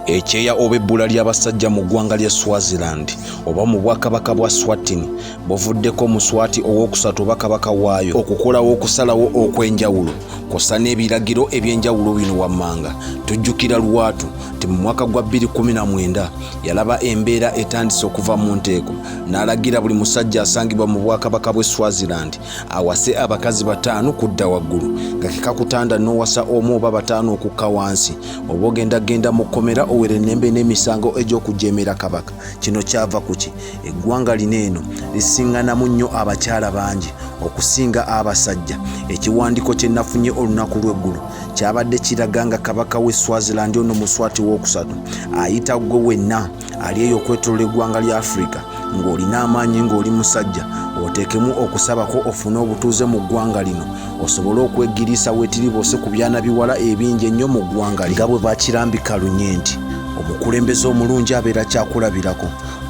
Ekyeya oba ebbula ly'abasajja mu ggwanga lya Swaziland oba mu bwakabaka bwa Swatini buvuddeko mu Swati ow'okusatu oba kabaka waayo okukolawo okusalawo okw'enjawulo kw'ossa n'ebiragiro eby'enjawulo bino wammanga. Tujjukira Lwatu nti mu mwaka gwa 2019 yalaba embeera etandise okuva mu nteeko n'alagira buli musajja asangibwa mu bwakabaka bw'e Swaziland awase abakazi 5 kudda waggulu nga kekakutanda n'owasa omu oba 5 okukka wansi oba ogendagenda mu kkomera owere ennembe n'emisango egy'okujemera kabaka. Kino kyava kuki? Eggwanga lino eno lisinganamu nnyo abakyala bangi okusinga abasajja. Ekiwandiiko kye nafunye olunaku lw'eggulu kyabadde kiraga nga kabaka w'e Swaziland ono Muswati w'okusatu ayita gwe wenna ali eyo okwetolola eggwanga lya Afrika ng'olina amaanyi ng'oli musajja oteekemu okusabako ofune obutuuze mu ggwanga lino osobole okwegiriisa weetiriboose ku byana biwala ebingi ennyo mu ggwanga nga bwe bakirambika lunye nti omukulembeze omulungi abeera kyakulabirako.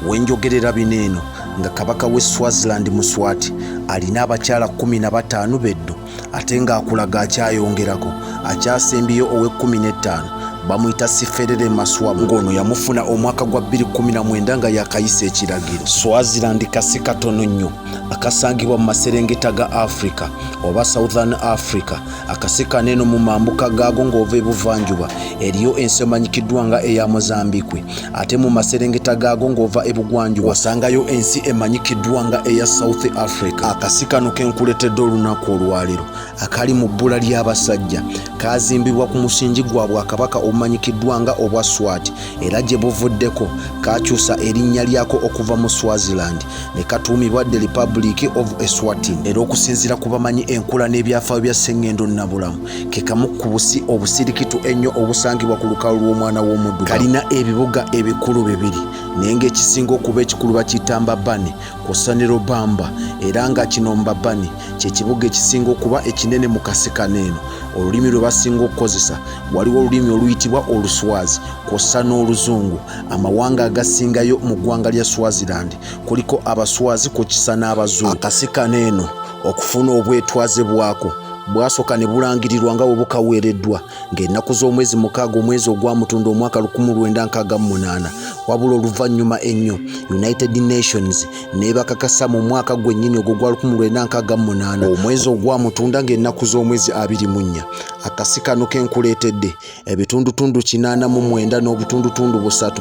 Wenjogerera bino eno nga kabaka w'e Swaziland Muswati alina abakyala 15 beddu ate ng'akulaga akyayongerako akyasembiyo ow'e15 bamuyita Siferere Maswabu ng'ono yamufuna omwaka gwa 2019 nga yakayisa ekiragiro. Swaziland kasi katono nnyo akasangibwa mu maserengeta ga Africa oba Southern Africa. Akasi kaneeno mu mambuka gaago ng'ova ebuvanjuba eriyo ensi emanyikiddwa nga eya Mozambique, ate mu maserengeta gaago ng'ova ebugwanjuba osangayo ensi emanyikiddwa nga eya South Africa. Akasi kano kenkuletedde olunaku olwaleero akali mu bbula ly'abasajja kazimbibwa ku musingi gwa Bwakabaka obumanyikiddwa nga obwa Swati era gye buvuddeko kakyusa erinnya lyako okuva mu Swaziland ne katuumibwa The Republic of Eswatini. Era okusinziira ku bamanyi enkula n'ebyafaayo bya Ssengendo Nnabulamu ke kamu ku busi obusirikitu ennyo obusangibwa ku lukalu lw'omwana w'omuddu. Kalina ebibuga ebikulu 2 naye ng'ekisinga okuba ekikulu bakiyita Mbabane kw'ossa ne Lobamba era nga kino Mbabane kye kibuga ekisinga okuba ekinene mu kasi kaneeno. Olulimi lwe basinga okukozesa waliwo olulimi oluyitibwa Oluswazi kw'ossa n'Oluzungu. Amawanga agasingayo mu ggwanga lya Swaziland kuliko Abaswazi kw'okisa n'Abazungu. Akasi kaneeno okufuna obwetwaze bwako bwasooka ne bulangirirwa nga bwe bukaweereddwa ng'ennaku z'omwezi 6 omwezi ogwa Mutunda omwaka 1968 wabula oluvannyuma ennyo United Nations n'ebakakasa mu mwaka gwennyini ogwo gwa 1968 omwezi ogwa Mutunda ng'ennaku z'omwezi 24. Akasi kano kenkuleetedde ebitundutundu 89 n'obutundutundu 3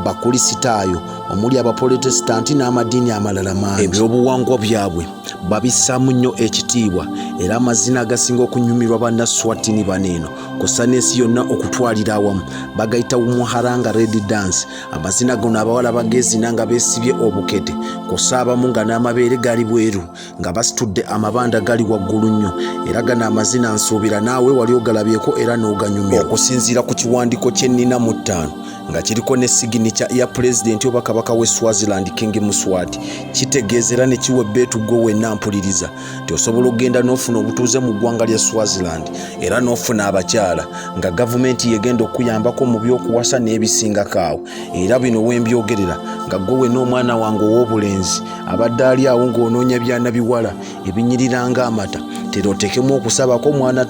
bakulisitaayo omuli Abaprotesitanti n'amadiini amalala mangi. Ebyobuwangwa byabwe babissaamu nnyo ekitiibwa era amazina agasinga okunyumirwa bannaswatini baneeno kw'ossa n'ensi yonna okutwalira awamu bagayita Umuharanga Red Dance. Amazina gano abawala bagezina nga beesibye obukete kw'ossa abamu nga n'amabeere gali bweru nga basitudde amabanda gali waggulu nnyo era gano amazina nsuubira naawe wali ogalabyeko era n'oganyumira. Okusinziira ku kiwandiiko kye nnina mu 5 nga kiriko ne signature ya pulezidenti oba kabaka w'e Swaziland King Muswati kitegeezera ne kiwa ebbeetu gwe wenna mpuliriza nti osobola okugenda n'ofuna obutuuze mu ggwanga lya Swaziland era n'ofuna abakyala nga gavumenti yegenda okuyambako mu by'okuwasa n'ebisingako awo. Era bino wembyogerera nga gwe wenna omwana wange ow'obulenzi abadde ali awo ng'onoonya byana biwala ebinyirira ng'amata tera oteekemu okusabako omwana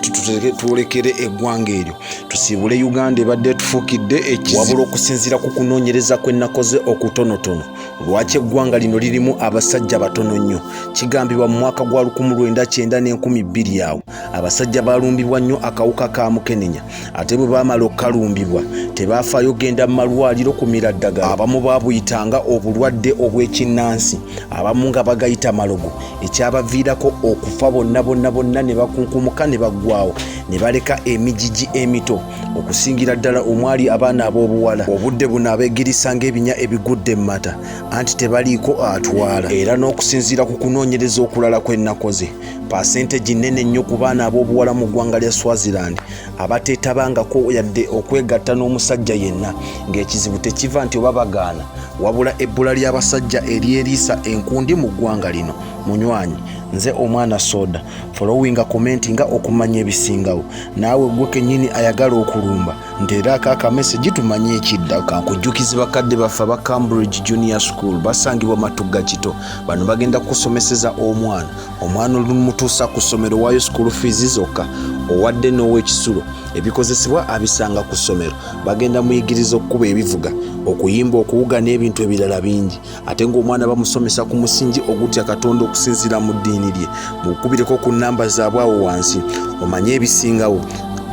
tulekere eggwanga eryo tusiibule Uganda ebadde tufuukidde ekizibu. Wabula okusinziira ku kunoonyereza kwe nakoze okutonotono lwaki eggwanga lino lirimu abasajja batono nnyo. Kigambibwa mu mwaka gwa 1920 awo abasajja balumbibwa nnyo akawuka ka mukenenya ate bwe baamala okukalumbibwa tebaafaayo genda mu malwaliro kumira ddagala. Abamu baabuyitanga obulwadde obw'ekinnansi abamu nga bagayita malogo ekyabaviirako okufa bonna ne bakunkumuka ne baggwaawo ne baleka emijiji emito okusingira ddala omwali abaana ab'obuwala. Obudde buno abeegirisa ng'ebinya ebigudde mu mata anti tebaliiko atwala. Era n'okusinziira ku kunoonyereza okulala kwe nakoze pasenteji nnene nnyo ku baana ab'obuwala mu ggwanga lya Swaziland abateetabangako yadde okwegatta n'omusajja yenna ng'ekizibu tekiva nti oba bagaana wabula ebbula ly'abasajja eryeriisa enkundi mu ggwanga lino. Munywanyi nze omwana Soda following comment nga okumanya ebisingawo naawe gwe kennyini ayagala okulumba nteerako akamesegi tumanye ekiddako. Nkujjukiza bakadde baffe aba Cambridge Junior School basangibwa Matugga Kito. Bano bagenda kusomeseza omwana olumu mutuusa ku ssomero waayo school fees zokka owadde n'ow'ekisulo ebikozesebwa abisanga ku ssomero. Bagenda muyigiriza okukuba ebivuga, okuyimba, okuwuga n'ebintu ebirala bingi. Ate ng'omwana bamusomesa ku musingi ogutya Katonda okusinziira mu ddiini lye. Mukubireko ku nnamba zaabwe awo wansi omanye ebisingawo.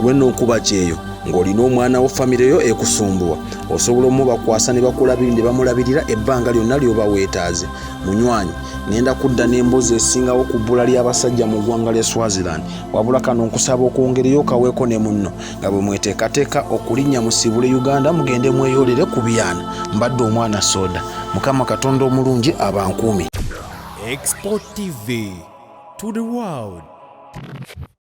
Wenno okuba kyeyo ng'olina omwana wo famire yo ekusumbuwa, osobola omubakwasa ne bakulabirira ne bamulabirira ebbanga lyonna ly'oba weetaaze. Munywanyi, ngenda kudda n'emboozi esingawo ku bbula ly'abasajja mu ggwanga lya Swaziland. Wabula kano nkusaba okwongereyo kaweeko ne munno nga bwe mweteekateeka okulinnya mu Siibule Uganda mugende mweyolere ku byana. Mbadde omwana Soda. Mukama Katonda omulungi abankuumi. Export TV to the world.